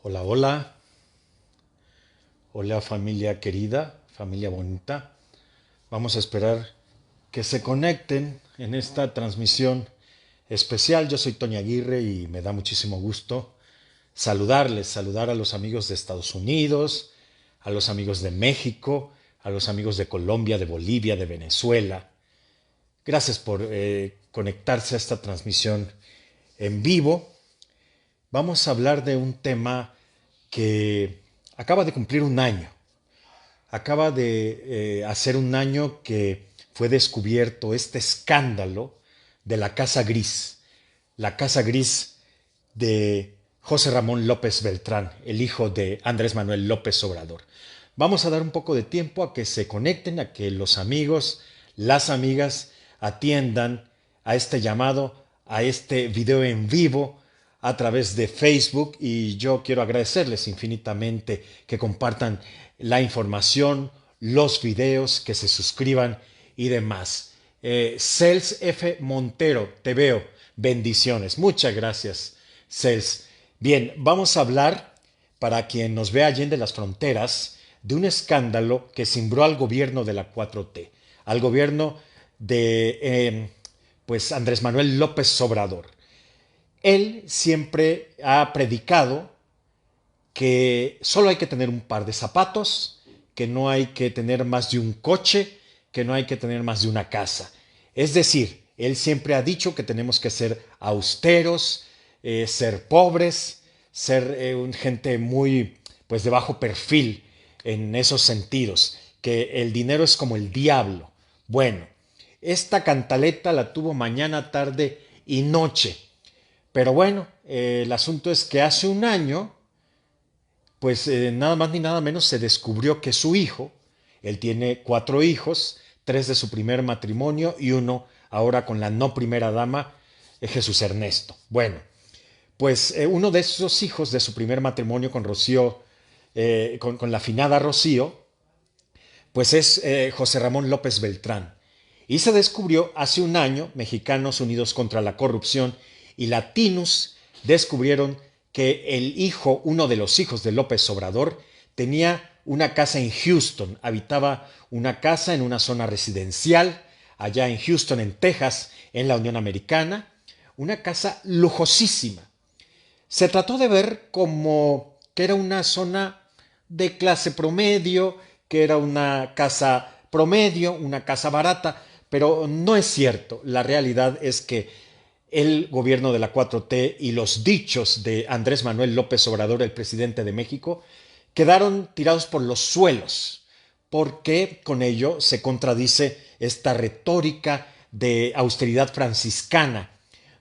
Hola, hola, hola familia querida, familia bonita. Vamos a esperar que se conecten en esta transmisión especial. Yo soy Toño Aguirre y me da muchísimo gusto saludar a los amigos de Estados Unidos, a los amigos de México, a los amigos de Colombia, de Bolivia, de Venezuela. Gracias por conectarse a esta transmisión en vivo. Vamos a hablar de un tema que acaba de cumplir un año. Acaba de hacer un año que fue descubierto este escándalo de la Casa Gris de José Ramón López Beltrán, el hijo de Andrés Manuel López Obrador. Vamos a dar un poco de tiempo a que se conecten, a que los amigos, las amigas atiendan a este llamado, a este video en vivo a través de Facebook, y yo quiero agradecerles infinitamente que compartan la información, los videos, que se suscriban y demás. Cels F. Montero, te veo. Bendiciones. Muchas gracias, Cels. Bien, vamos a hablar, para quien nos ve allende las fronteras, de un escándalo que cimbró al gobierno de la 4T, al gobierno de pues Andrés Manuel López Obrador. Él siempre ha predicado que solo hay que tener un par de zapatos, que no hay que tener más de un coche, que no hay que tener más de una casa. Es decir, él siempre ha dicho que tenemos que ser austeros, ser pobres, ser gente muy pues de bajo perfil en esos sentidos, que el dinero es como el diablo. Bueno, esta cantaleta la tuvo mañana, tarde y noche. Pero bueno, el asunto es que hace un año, pues nada más ni nada menos se descubrió que su hijo, él tiene 4 hijos, 3 de su primer matrimonio y uno ahora con la no primera dama, Jesús Ernesto. Bueno, pues uno de esos hijos de su primer matrimonio con Rocío, con la finada Rocío, pues es José Ramón López Beltrán. Y se descubrió hace un año, Mexicanos Unidos contra la Corrupción y Latinos descubrieron que el hijo, uno de los hijos de López Obrador, tenía una casa en Houston, habitaba una casa en una zona residencial, allá en Houston, en Texas, en la Unión Americana, una casa lujosísima. Se trató de ver como que era una zona de clase promedio, que era una casa promedio, una casa barata, pero no es cierto. La realidad es que el gobierno de la 4T y los dichos de Andrés Manuel López Obrador, el presidente de México, quedaron tirados por los suelos, porque con ello se contradice esta retórica de austeridad franciscana,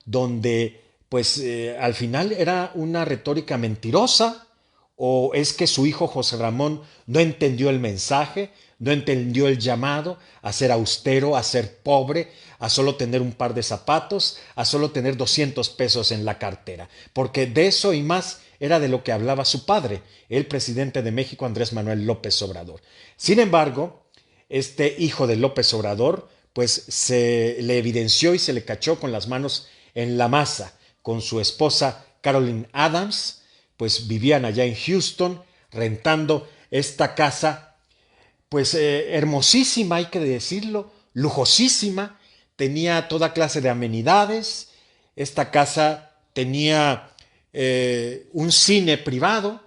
donde pues al final era una retórica mentirosa, o es que su hijo José Ramón no entendió el mensaje, no entendió el llamado a ser austero, a ser pobre, a solo tener un par de zapatos, a solo tener 200 pesos en la cartera, porque de eso y más era de lo que hablaba su padre, el presidente de México, Andrés Manuel López Obrador. Sin embargo, este hijo de López Obrador, pues se le evidenció y se le cachó con las manos en la masa, con su esposa Carolyn Adams, pues vivían allá en Houston, rentando esta casa, pues hermosísima, hay que decirlo, lujosísima, tenía toda clase de amenidades, esta casa tenía un cine privado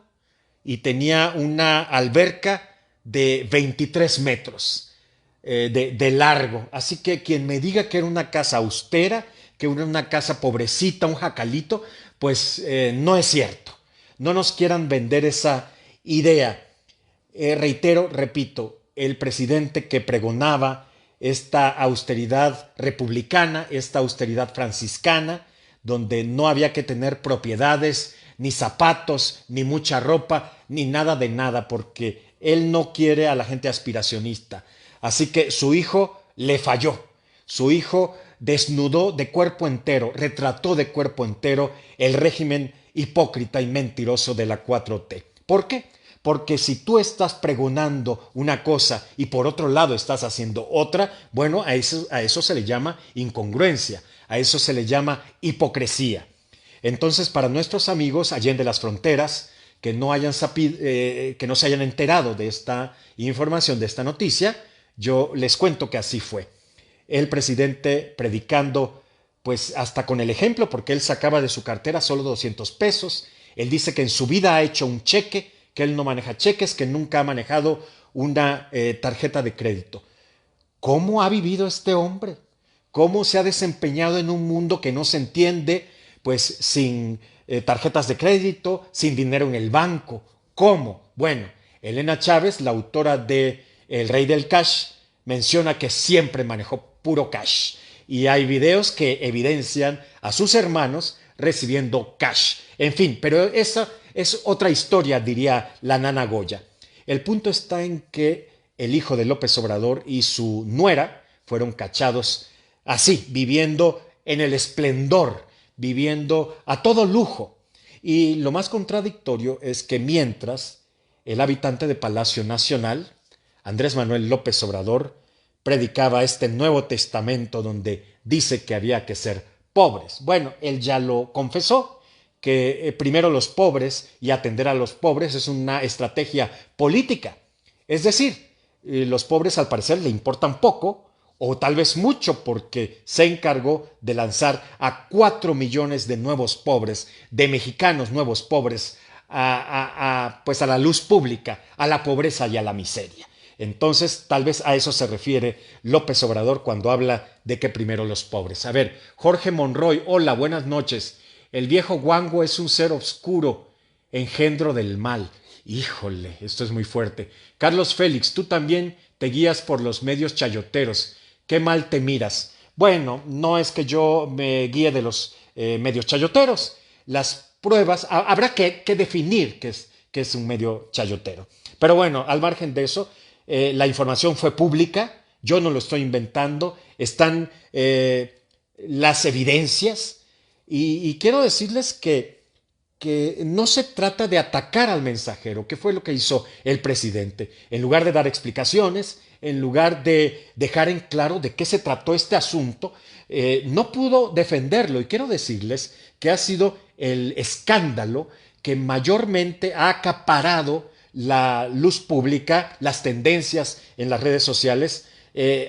y tenía una alberca de 23 metros de largo. Así que quien me diga que era una casa austera, que era una casa pobrecita, un jacalito, pues no es cierto. No nos quieran vender esa idea. Reitero, repito, el presidente que pregonaba esta austeridad republicana, esta austeridad franciscana, donde no había que tener propiedades, ni zapatos, ni mucha ropa, ni nada de nada, porque él no quiere a la gente aspiracionista. Así que su hijo le falló. Su hijo desnudó de cuerpo entero, retrató de cuerpo entero el régimen hipócrita y mentiroso de la 4T. ¿Por qué? Porque si tú estás pregonando una cosa y por otro lado estás haciendo otra, bueno, a eso se le llama incongruencia, a eso se le llama hipocresía. Entonces, para nuestros amigos allende las fronteras, que no que no se hayan enterado de esta información, de esta noticia, yo les cuento que así fue. El presidente predicando, pues hasta con el ejemplo, porque él sacaba de su cartera solo 200 pesos. Él dice que en su vida ha hecho un cheque, que él no maneja cheques, que nunca ha manejado una tarjeta de crédito. ¿Cómo ha vivido este hombre? ¿Cómo se ha desempeñado en un mundo que no se entiende, pues sin tarjetas de crédito, sin dinero en el banco? ¿Cómo? Bueno, Elena Chávez, la autora de El Rey del Cash, menciona que siempre manejó puro cash. Y hay videos que evidencian a sus hermanos recibiendo cash. En fin, pero esa es otra historia, diría la nana Goya. El punto está en que el hijo de López Obrador y su nuera fueron cachados así, viviendo en el esplendor, viviendo a todo lujo. Y lo más contradictorio es que mientras el habitante de Palacio Nacional, Andrés Manuel López Obrador, predicaba este Nuevo Testamento donde dice que había que ser pobres. Bueno, él ya lo confesó, que primero los pobres y atender a los pobres es una estrategia política. Es decir, los pobres al parecer le importan poco o tal vez mucho porque se encargó de lanzar a 4 millones de nuevos pobres, de mexicanos nuevos pobres, pues a la luz pública, a la pobreza y a la miseria. Entonces, tal vez a eso se refiere López Obrador cuando habla de que primero los pobres. A ver, Jorge Monroy, hola, buenas noches. El viejo guango es un ser oscuro, engendro del mal. Híjole, esto es muy fuerte. Carlos Félix, tú también te guías por los medios chayoteros. Qué mal te miras. Bueno, no es que yo me guíe de los medios chayoteros. Las pruebas, habrá que definir qué es un medio chayotero. Pero bueno, al margen de eso, la información fue pública, yo no lo estoy inventando, están las evidencias y quiero decirles que no se trata de atacar al mensajero, que fue lo que hizo el presidente. En lugar de dar explicaciones, en lugar de dejar en claro de qué se trató este asunto, no pudo defenderlo. Y quiero decirles que ha sido el escándalo que mayormente ha acaparado la luz pública, las tendencias en las redes sociales,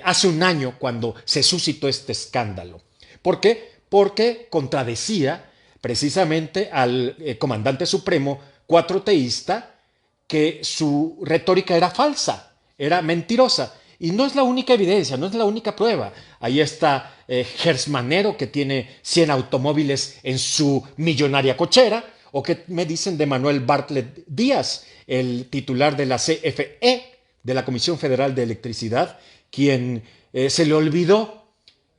hace un año cuando se suscitó este escándalo. ¿Por qué? Porque contradecía precisamente al comandante supremo cuatroteísta, que su retórica era falsa, era mentirosa. Y no es la única evidencia, no es la única prueba. Ahí está Gersmanero, que tiene 100 automóviles en su millonaria cochera, o que me dicen de Manuel Bartlett Díaz, el titular de la CFE, de la Comisión Federal de Electricidad, quien se le olvidó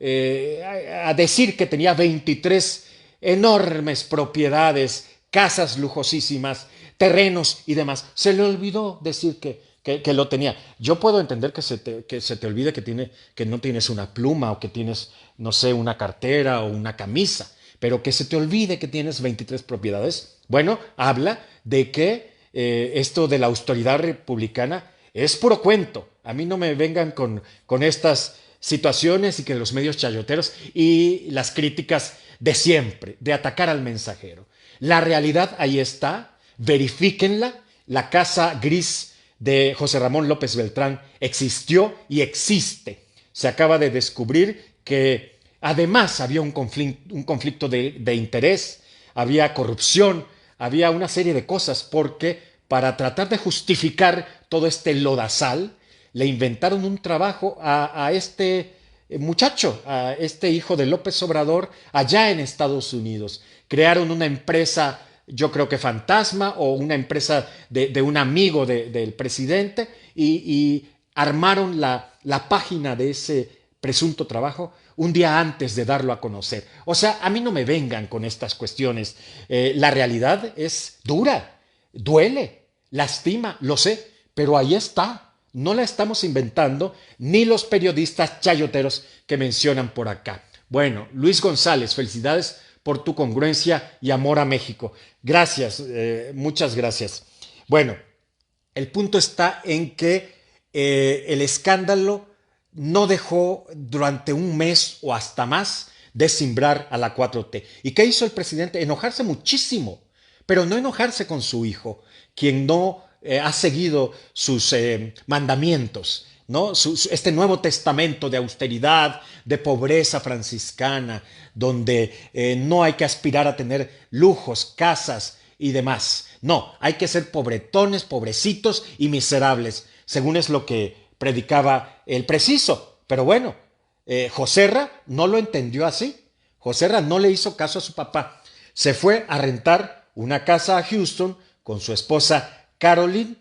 a decir que tenía 23 enormes propiedades, casas lujosísimas, terrenos y demás. Se le olvidó decir que lo tenía. Yo puedo entender que se te olvide que no tienes una pluma o que tienes, no sé, una cartera o una camisa, pero que se te olvide que tienes 23 propiedades. Bueno, habla de que esto de la austeridad republicana es puro cuento. A mí no me vengan con estas situaciones y que los medios chayoteros y las críticas de siempre, de atacar al mensajero. La realidad ahí está, verifíquenla. La casa gris de José Ramón López Beltrán existió y existe. Se acaba de descubrir que además había un conflicto de interés, había corrupción, había una serie de cosas, porque para tratar de justificar todo este lodazal, le inventaron un trabajo a este muchacho, a este hijo de López Obrador, allá en Estados Unidos. Crearon una empresa, yo creo que fantasma, o una empresa de un amigo del presidente, y armaron la página de ese presunto trabajo un día antes de darlo a conocer. O sea, a mí no me vengan con estas cuestiones. La realidad es dura, duele, lastima, lo sé, pero ahí está. No la estamos inventando, ni los periodistas chayoteros que mencionan por acá. Bueno, Luis González, felicidades por tu congruencia y amor a México. Gracias, muchas gracias. Bueno, el punto está en que el escándalo no dejó durante un mes o hasta más de cimbrar a la 4T. ¿Y qué hizo el presidente? Enojarse muchísimo, pero no enojarse con su hijo, quien no ha seguido sus mandamientos, ¿no? Este Nuevo Testamento de austeridad, de pobreza franciscana, donde no hay que aspirar a tener lujos, casas y demás. No, hay que ser pobretones, pobrecitos y miserables, según es lo que predicaba el preciso. Pero bueno, Joserra no lo entendió así. Joserra no le hizo caso a su papá. Se fue a rentar una casa a Houston con su esposa Caroline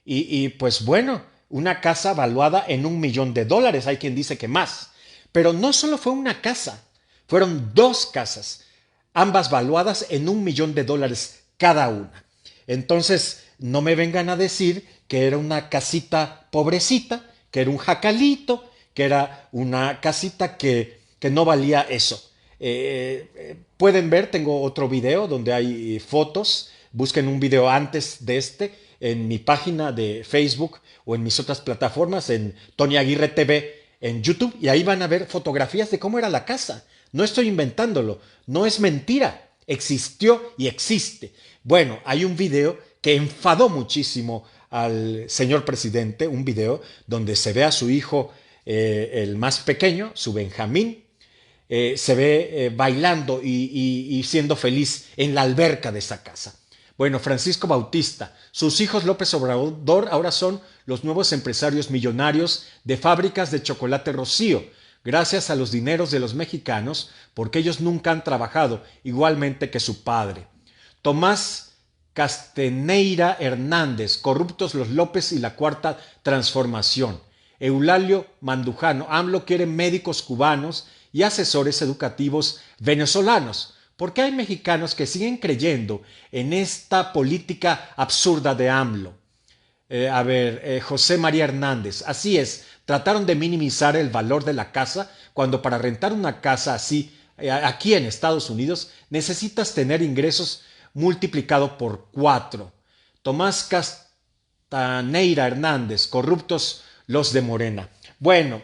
y pues bueno, una casa valuada en $1,000,000. Hay quien dice que más. Pero no solo fue una casa, fueron dos casas, ambas valuadas en $1,000,000 cada una. Entonces, no me vengan a decir que era una casita pobrecita, que era un jacalito, que era una casita que no valía eso. Pueden ver, tengo otro video donde hay fotos, busquen un video antes de este en mi página de Facebook o en mis otras plataformas, en Tony Aguirre TV, en YouTube, y ahí van a ver fotografías de cómo era la casa. No estoy inventándolo, no es mentira, existió y existe. Bueno, hay un video que enfadó muchísimo al señor presidente, un video donde se ve a su hijo, el más pequeño, su Benjamín, se ve bailando y siendo feliz en la alberca de esa casa. Bueno, Francisco Bautista, sus hijos López Obrador ahora son los nuevos empresarios millonarios de fábricas de chocolate Rocío, gracias a los dineros de los mexicanos, porque ellos nunca han trabajado igualmente que su padre. Tomás Casteneira Hernández, corruptos los López y la Cuarta Transformación. Eulalio Mandujano, AMLO quiere médicos cubanos y asesores educativos venezolanos. ¿Por qué hay mexicanos que siguen creyendo en esta política absurda de AMLO? José María Hernández, así es, trataron de minimizar el valor de la casa cuando para rentar una casa así, aquí en Estados Unidos, necesitas tener ingresos multiplicado por 4. Tomás Castaneira Hernández, corruptos los de Morena. Bueno,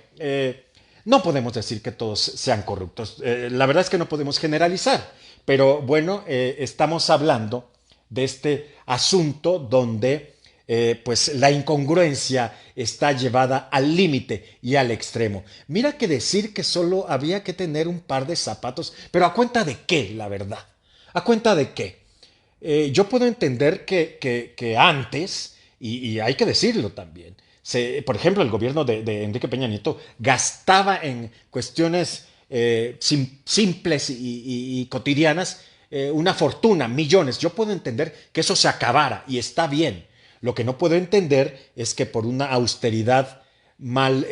no podemos decir que todos sean corruptos. La verdad es que no podemos generalizar. Pero bueno, estamos hablando de este asunto donde pues la incongruencia está llevada al límite y al extremo. Mira que decir que solo había que tener un par de zapatos, pero ¿a cuenta de qué, la verdad? ¿A cuenta de qué? Yo puedo entender que antes, y hay que decirlo también, por ejemplo, el gobierno de Enrique Peña Nieto gastaba en cuestiones simples y cotidianas una fortuna, millones. Yo puedo entender que eso se acabara y está bien. Lo que no puedo entender es que por una austeridad mal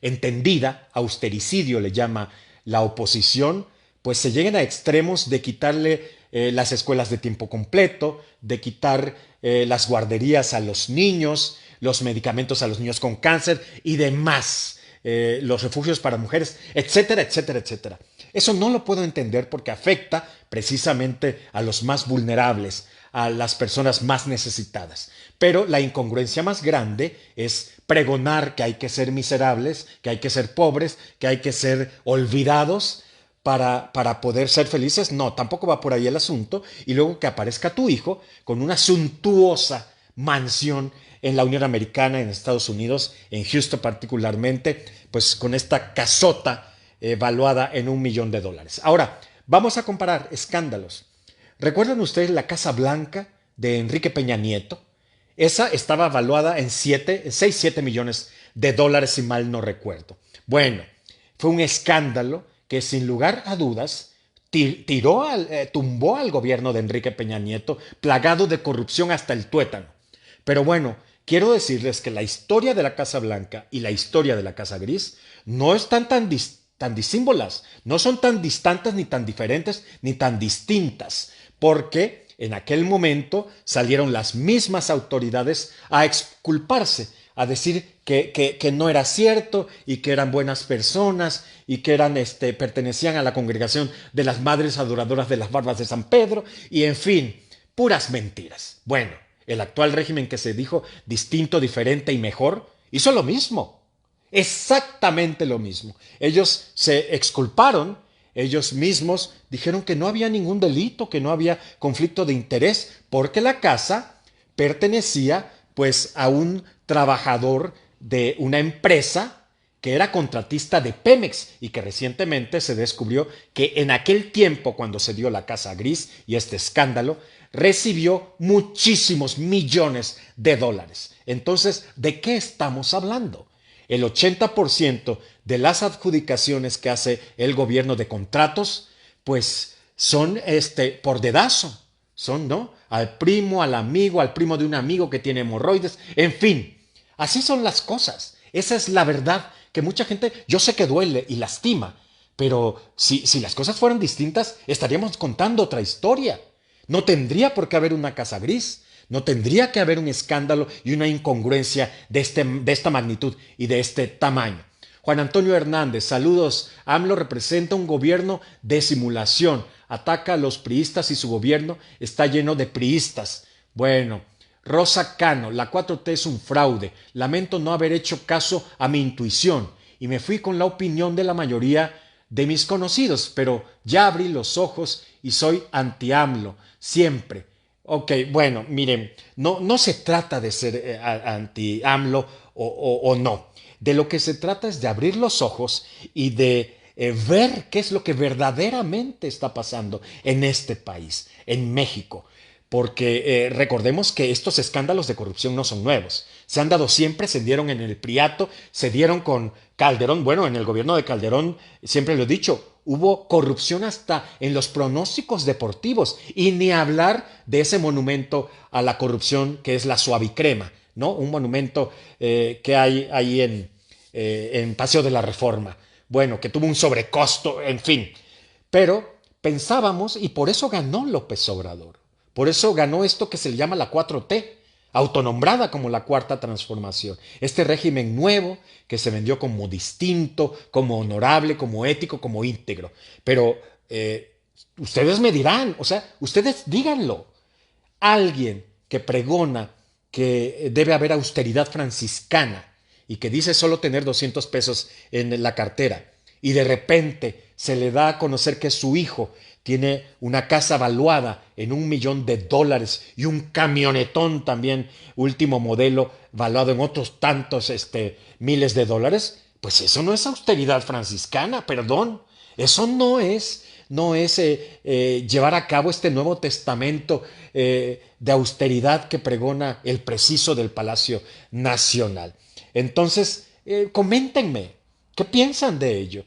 entendida, austericidio le llama la oposición, pues se lleguen a extremos de quitarle las escuelas de tiempo completo, de quitar las guarderías a los niños, los medicamentos a los niños con cáncer y demás, los refugios para mujeres, etcétera, etcétera, etcétera. Eso no lo puedo entender porque afecta precisamente a los más vulnerables, a las personas más necesitadas. Pero la incongruencia más grande es pregonar que hay que ser miserables, que hay que ser pobres, que hay que ser olvidados para poder ser felices. No, tampoco va por ahí el asunto. Y luego que aparezca tu hijo con una suntuosa mansión en la Unión Americana, en Estados Unidos, en Houston particularmente, pues con esta casota valuada en $1,000,000. Ahora, vamos a comparar escándalos. ¿Recuerdan ustedes la Casa Blanca de Enrique Peña Nieto? Esa estaba valuada en 6, 7 millones de dólares, si mal no recuerdo. Bueno, fue un escándalo que sin lugar a dudas tumbó al gobierno de Enrique Peña Nieto, plagado de corrupción hasta el tuétano. Pero bueno, quiero decirles que la historia de la Casa Blanca y la historia de la Casa Gris no están tan disímbolas, no son tan distantes, ni tan diferentes, ni tan distintas, porque en aquel momento salieron las mismas autoridades a exculparse, a decir que no era cierto y que eran buenas personas y que pertenecían a la congregación de las Madres Adoradoras de las Barbas de San Pedro y en fin, puras mentiras. Bueno, el actual régimen que se dijo distinto, diferente y mejor hizo lo mismo, exactamente lo mismo. Ellos se exculparon ellos mismos dijeron que no había ningún delito, que no había conflicto de interés, porque la casa pertenecía pues a un trabajador de una empresa que era contratista de Pemex y que recientemente se descubrió que en aquel tiempo, cuando se dio la Casa Gris y este escándalo, recibió muchísimos millones de dólares. Entonces, ¿de qué estamos hablando? El 80% de las adjudicaciones que hace el gobierno de contratos, pues son por dedazo. Son, ¿no? Al primo, al amigo, al primo de un amigo que tiene hemorroides, en fin. Así son las cosas. Esa es la verdad que mucha gente, yo sé que duele y lastima, pero si las cosas fueran distintas, estaríamos contando otra historia. No tendría por qué haber una casa gris, no tendría que haber un escándalo y una incongruencia de esta magnitud y de este tamaño. Juan Antonio Hernández, saludos. AMLO representa un gobierno de simulación. Ataca a los priistas y su gobierno está lleno de priistas. Bueno, Rosa Cano, la 4T es un fraude. Lamento no haber hecho caso a mi intuición y me fui con la opinión de la mayoría de mis conocidos, pero ya abrí los ojos y soy anti-AMLO, siempre. Ok, bueno, miren, no se trata de ser anti-AMLO o no. De lo que se trata es de abrir los ojos y de ver qué es lo que verdaderamente está pasando en este país, en México. Porque recordemos que estos escándalos de corrupción no son nuevos. Se han dado siempre, se dieron en el Priato, se dieron con Calderón. Bueno, en el gobierno de Calderón, siempre lo he dicho, hubo corrupción hasta en los pronósticos deportivos. Y ni hablar de ese monumento a la corrupción que es la Suavicrema, ¿no? Un monumento que hay ahí en Paseo de la Reforma. Bueno, que tuvo un sobrecosto, en fin. Pero pensábamos, y por eso ganó López Obrador. Por eso ganó esto que se le llama la 4T, autonombrada como la Cuarta Transformación. Este régimen nuevo que se vendió como distinto, como honorable, como ético, como íntegro. Pero ustedes me dirán, o sea, ustedes díganlo. Alguien que pregona que debe haber austeridad franciscana y que dice solo tener 200 pesos en la cartera y de repente se le da a conocer que su hijo tiene una casa valuada en $1,000,000 y un camionetón también, último modelo, valuado en otros tantos miles de dólares, pues eso no es austeridad franciscana, perdón. Eso no es llevar a cabo este Nuevo Testamento de austeridad que pregona el preciso del Palacio Nacional. Entonces, coméntenme, ¿qué piensan de ello?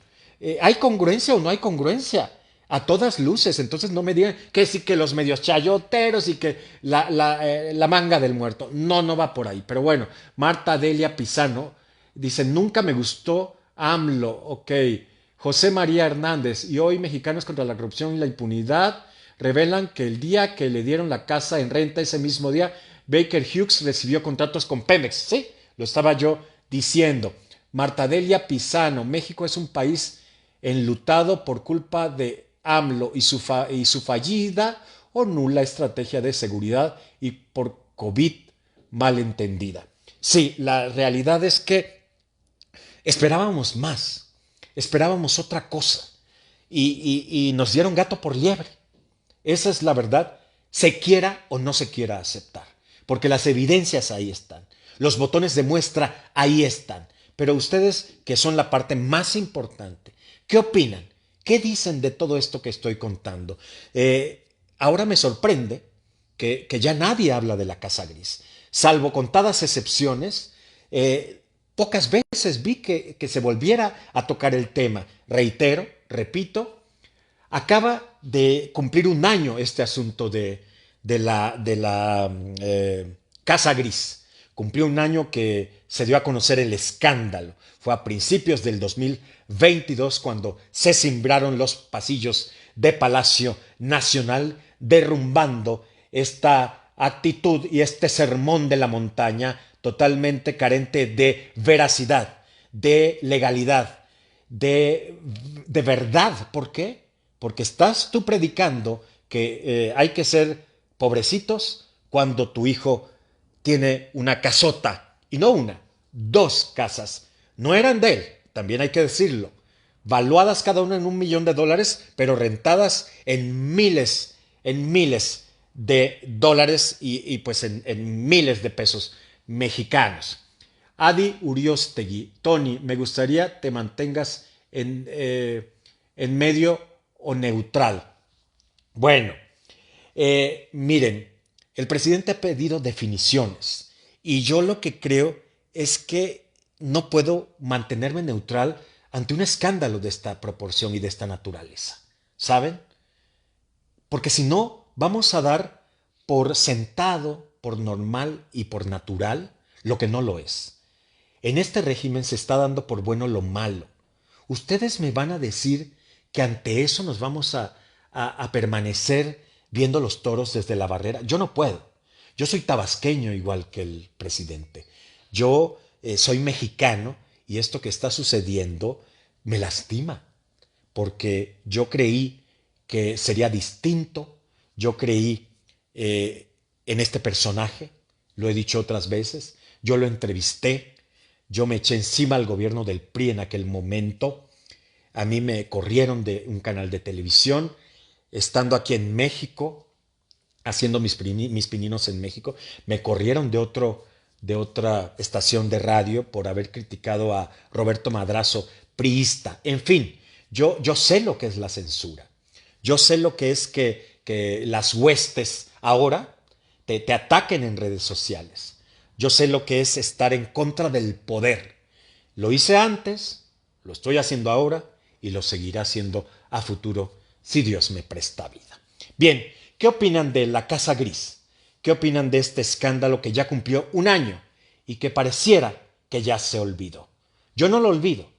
¿Hay congruencia o no hay congruencia? A todas luces, entonces no me digan que sí que los medios chayoteros y que la manga del muerto. No va por ahí. Pero bueno, Marta Delia Pisano dice, nunca me gustó AMLO, ok. José María Hernández, y hoy Mexicanos contra la Corrupción y la Impunidad revelan que el día que le dieron la casa en renta, ese mismo día, Baker Hughes recibió contratos con Pemex. Sí, lo estaba yo diciendo. Marta Delia Pisano, México es un país enlutado por culpa de AMLO y su fallida o nula estrategia de seguridad y por COVID malentendida. Sí, la realidad es que esperábamos más, esperábamos otra cosa y nos dieron gato por liebre. Esa es la verdad, se quiera o no se quiera aceptar, porque las evidencias ahí están, los botones de muestra ahí están. Pero ustedes, que son la parte más importante, ¿qué opinan? ¿Qué dicen de todo esto que estoy contando? Ahora me sorprende que ya nadie habla de la Casa Gris, salvo contadas excepciones. Pocas veces vi que se volviera a tocar el tema. Reitero, repito, acaba de cumplir un año este asunto de la Casa Gris. Cumplió un año que se dio a conocer el escándalo. Fue a principios del 2022 cuando se cimbraron los pasillos de Palacio Nacional, derrumbando esta actitud y este sermón de la montaña totalmente carente de veracidad, de legalidad, de verdad. ¿Por qué? Porque estás tú predicando que hay que ser pobrecitos cuando tu hijo tiene una casota, y no una, dos casas. No eran de él, también hay que decirlo. valuadas cada una en $1 millón, pero rentadas en miles de dólares y pues en miles de pesos mexicanos. Adi Uriostegui, Tony, me gustaría te mantengas en medio o neutral. Bueno, miren, el presidente ha pedido definiciones y yo lo que creo es que no puedo mantenerme neutral ante un escándalo de esta proporción y de esta naturaleza. ¿Saben? Porque si no, vamos a dar por sentado, por normal y por natural lo que no lo es. En este régimen se está dando por bueno lo malo. Ustedes me van a decir que ante eso nos vamos a permanecer viendo los toros desde la barrera. Yo no puedo. Yo soy tabasqueño igual que el presidente. Yo soy mexicano y esto que está sucediendo me lastima porque yo creí que sería distinto, yo creí en este personaje, lo he dicho otras veces, yo lo entrevisté, yo me eché encima al gobierno del PRI en aquel momento, a mí me corrieron de un canal de televisión, estando aquí en México, haciendo mis pininos en México, me corrieron de otra estación de radio por haber criticado a Roberto Madrazo, priista. En fin, yo sé lo que es la censura. Yo sé lo que es que las huestes ahora te ataquen en redes sociales. Yo sé lo que es estar en contra del poder. Lo hice antes, lo estoy haciendo ahora y lo seguiré haciendo a futuro si Dios me presta vida. Bien, ¿qué opinan de la Casa Gris? ¿Qué opinan de este escándalo que ya cumplió un año y que pareciera que ya se olvidó? Yo no lo olvido.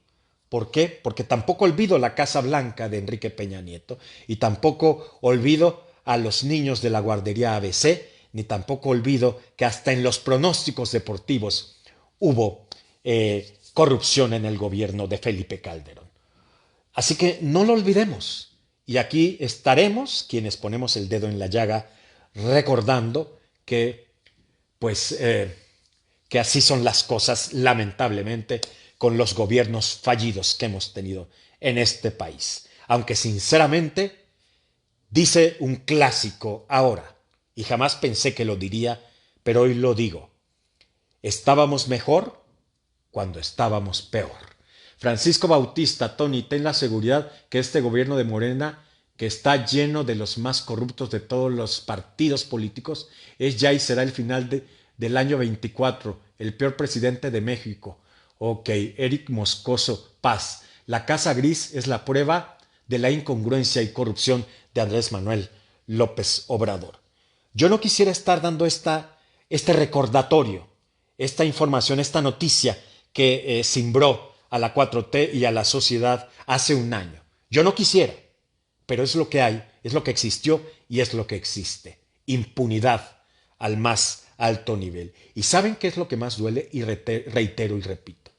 ¿Por qué? Porque tampoco olvido la Casa Blanca de Enrique Peña Nieto y tampoco olvido a los niños de la guardería ABC, ni tampoco olvido que hasta en los pronósticos deportivos hubo corrupción en el gobierno de Felipe Calderón. Así que no lo olvidemos. Y aquí estaremos quienes ponemos el dedo en la llaga recordando que pues que así son las cosas lamentablemente con los gobiernos fallidos que hemos tenido en este país. Aunque sinceramente dice un clásico ahora, y jamás pensé que lo diría, pero hoy lo digo, estábamos mejor cuando estábamos peor. Francisco Bautista, Tony, ten la seguridad que este gobierno de Morena, que está lleno de los más corruptos de todos los partidos políticos, es ya y será el final del año 24, el peor presidente de México. Ok, Eric Moscoso Paz. La Casa Gris es la prueba de la incongruencia y corrupción de Andrés Manuel López Obrador. Yo no quisiera estar dando este recordatorio, esta información, esta noticia que cimbró a la 4T y a la sociedad hace un año. Yo no quisiera, pero es lo que hay, es lo que existió y es lo que existe. Impunidad al más alto nivel. ¿Y saben qué es lo que más duele? Y reitero y repito.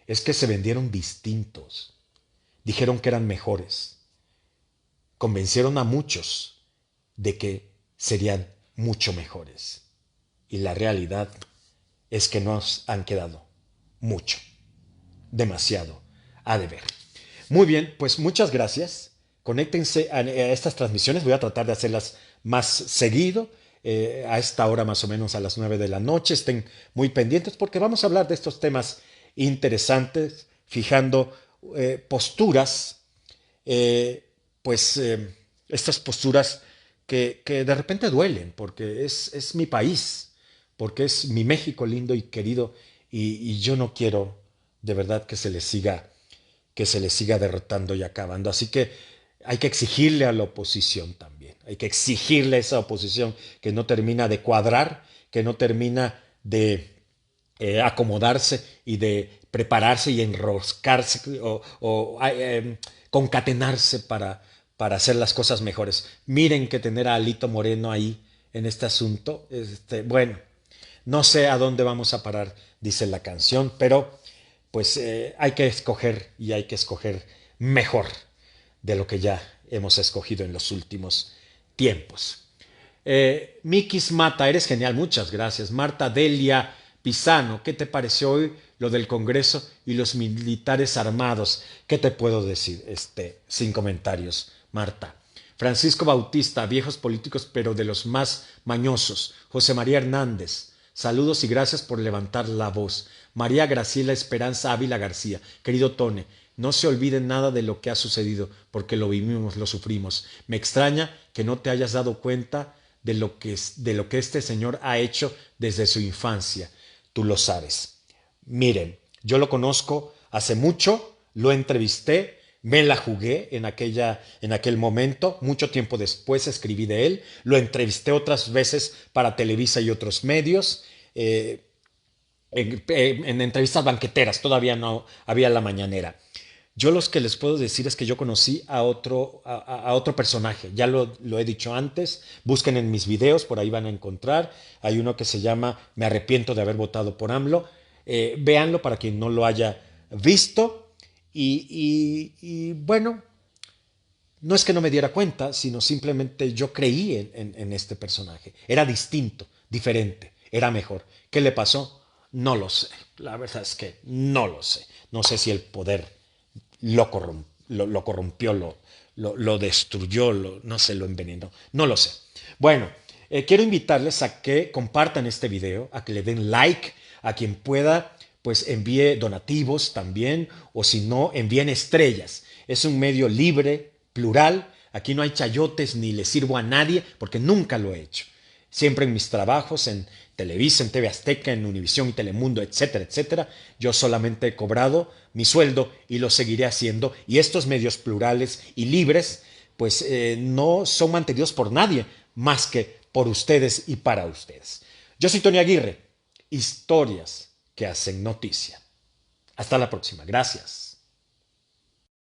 Es que se vendieron distintos. Dijeron que eran mejores. Convencieron a muchos de que serían mucho mejores. Y la realidad es que nos han quedado mucho, demasiado a deber. Muy bien, pues muchas gracias. Conéctense a estas transmisiones. Voy a tratar de hacerlas más seguido, a esta hora más o menos a las 9 de la noche. Estén muy pendientes porque vamos a hablar de estos temas interesantes, fijando posturas, estas posturas que de repente duelen, porque es mi país, porque es mi México lindo y querido, y yo no quiero de verdad que se les siga derrotando y acabando. Así que hay que exigirle a la oposición también, hay que exigirle a esa oposición que no termina de cuadrar, que no termina de acomodarse y de prepararse y enroscarse o concatenarse para hacer las cosas mejores. Miren que tener a Alito Moreno ahí en este asunto, bueno, no sé a dónde vamos a parar, dice la canción, pero pues hay que escoger y hay que escoger mejor de lo que ya hemos escogido en los últimos tiempos. Mikis Mata, eres genial, muchas gracias. Marta Delia Pisano, ¿qué te pareció hoy lo del Congreso y los militares armados? ¿Qué te puedo decir? Sin comentarios, Marta. Francisco Bautista, viejos políticos, pero de los más mañosos. José María Hernández, saludos y gracias por levantar la voz. María Graciela Esperanza Ávila García, querido Tone, no se olvide nada de lo que ha sucedido, porque lo vivimos, lo sufrimos. Me extraña que no te hayas dado cuenta de lo que este señor ha hecho desde su infancia. Tú lo sabes. Miren, yo lo conozco hace mucho, lo entrevisté, me la jugué en aquel momento, mucho tiempo después escribí de él, lo entrevisté otras veces para Televisa y otros medios, en entrevistas banqueteras, todavía no había la mañanera. Yo los que les puedo decir es que yo conocí a otro personaje, ya lo he dicho antes, busquen en mis videos, por ahí van a encontrar, hay uno que se llama Me arrepiento de haber votado por AMLO, véanlo para quien no lo haya visto y bueno, no es que no me diera cuenta, sino simplemente yo creí en este personaje, era distinto, diferente, era mejor. ¿Qué le pasó? No lo sé, la verdad es que no lo sé, no sé si el poder lo corrompió, lo destruyó, no sé, lo envenenó. No lo sé. Bueno, quiero invitarles a que compartan este video, a que le den like, a quien pueda, pues envíe donativos también, o si no, envíen estrellas. Es un medio libre, plural. Aquí no hay chayotes ni le sirvo a nadie, porque nunca lo he hecho. Siempre en mis trabajos, en Televisa, en TV Azteca, en Univisión y Telemundo, etcétera, etcétera, yo solamente he cobrado mi sueldo y lo seguiré haciendo. Y estos medios plurales y libres, pues no son mantenidos por nadie más que por ustedes y para ustedes. Yo soy Tony Aguirre, historias que hacen noticia. Hasta la próxima. Gracias.